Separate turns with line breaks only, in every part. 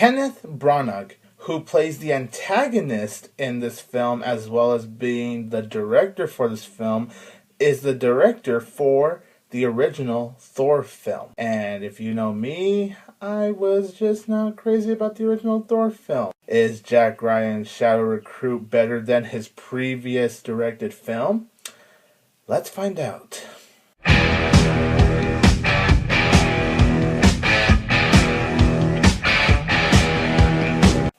Kenneth Branagh, who plays the antagonist in this film as well as being the director for this film, is the director for the original Thor film. And if you know me, I was just not crazy about the original Thor film. Is Jack Ryan's Shadow Recruit better than his previous directed film? Let's find out.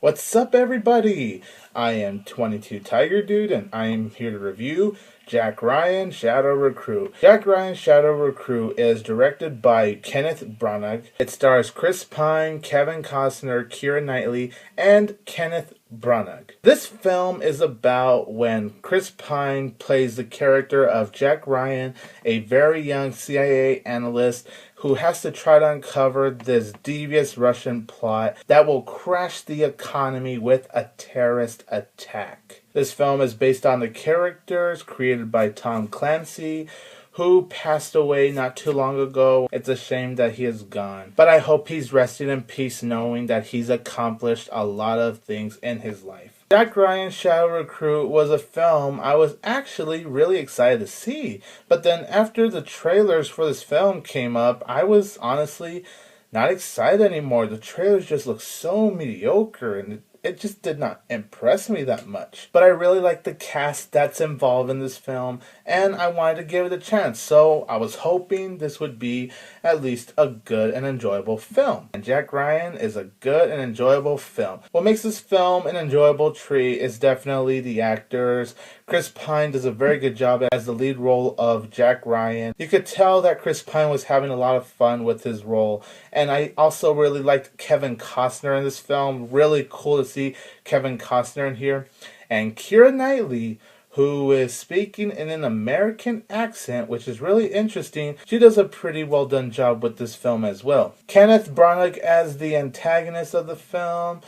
What's up, everybody? I am 22 Tiger Dude, and I am here to review Jack Ryan Shadow Recruit. Jack Ryan Shadow Recruit is directed by Kenneth Branagh. It stars Chris Pine, Kevin Costner, Keira Knightley, and Kenneth Branagh. This film is about when Chris Pine plays the character of Jack Ryan, a very young CIA analyst who has to try to uncover this devious Russian plot that will crash the economy with a terrorist attack. This film is based on the characters created by Tom Clancy, who passed away not too long ago. It's a shame that he is gone, but I hope he's resting in peace knowing that he's accomplished a lot of things in his life. Jack Ryan's Shadow Recruit was a film I was actually really excited to see, but then after the trailers for this film came up, I was honestly not excited anymore. The trailers just looked so mediocre, and it just did not impress me that much. But I really like the cast that's involved in this film, and I wanted to give it a chance, so I was hoping this would be at least a good and enjoyable film. And Jack Ryan is a good and enjoyable film. What makes this film an enjoyable treat is definitely the actors. Chris Pine does a very good job as the lead role of Jack Ryan. You could tell that Chris Pine was having a lot of fun with his role, and I also really liked Kevin Costner in this film. Really cool to see Kevin Costner in here. And Keira Knightley, who is speaking in an American accent, which is really interesting. She does a pretty well done job with this film as well. Kenneth Branagh as the antagonist of the film.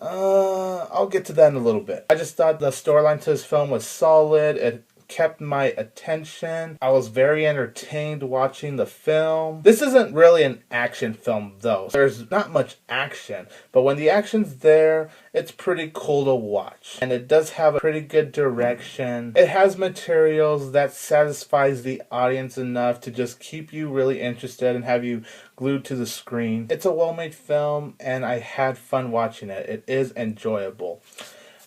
I'll get to that in a little bit. I just thought the storyline to this film was solid. It kept my attention. I was very entertained watching the film. This isn't really an action film though. There's not much action, but when the action's there, it's pretty cool to watch. And it does have a pretty good direction. It has materials that satisfies the audience enough to just keep you really interested and have you glued to the screen. It's a well-made film, and I had fun watching it. It is enjoyable.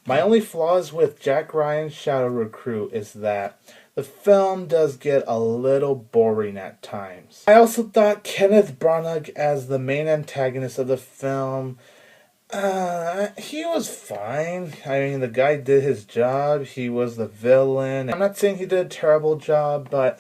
My only flaws with Jack Ryan's Shadow Recruit is that the film does get a little boring at times. I also thought Kenneth Branagh as the main antagonist of the film, he was fine. I mean, the guy did his job. He was the villain. I'm not saying he did a terrible job, but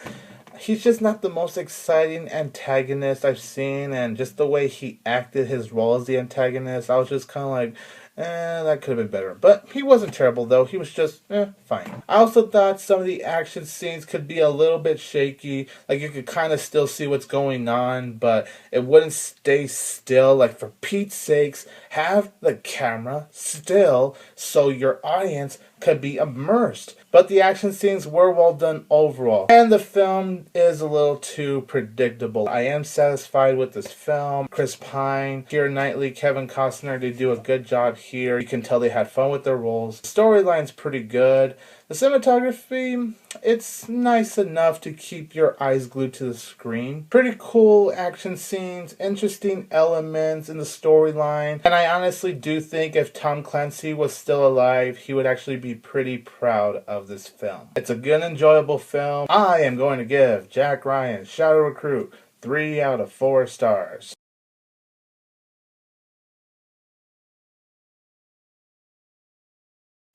he's just not the most exciting antagonist I've seen, and just the way he acted his role as the antagonist, I was just kind of like, that could have been better. But he wasn't terrible, though. He was just, fine. I also thought some of the action scenes could be a little bit shaky. Like, you could kind of still see what's going on, but it wouldn't stay still. Like, for Pete's sakes, have the camera still so your audience could be immersed. But the action scenes were well done overall. And the film is a little too predictable. I am satisfied with this film. Chris Pine, Keira Knightley, Kevin Costner, they do a good job here. You can tell they had fun with their roles. The storyline's pretty good. The cinematography, it's nice enough to keep your eyes glued to the screen. Pretty cool action scenes, interesting elements in the storyline. And I honestly do think if Tom Clancy was still alive, he would actually be pretty proud of this film. It's a good, enjoyable film. I am going to give Jack Ryan's Shadow Recruit 3 out of 4 stars.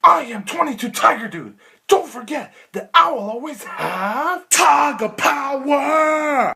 I am 22 Tiger Dude. Don't forget that I will always have Tiger Power!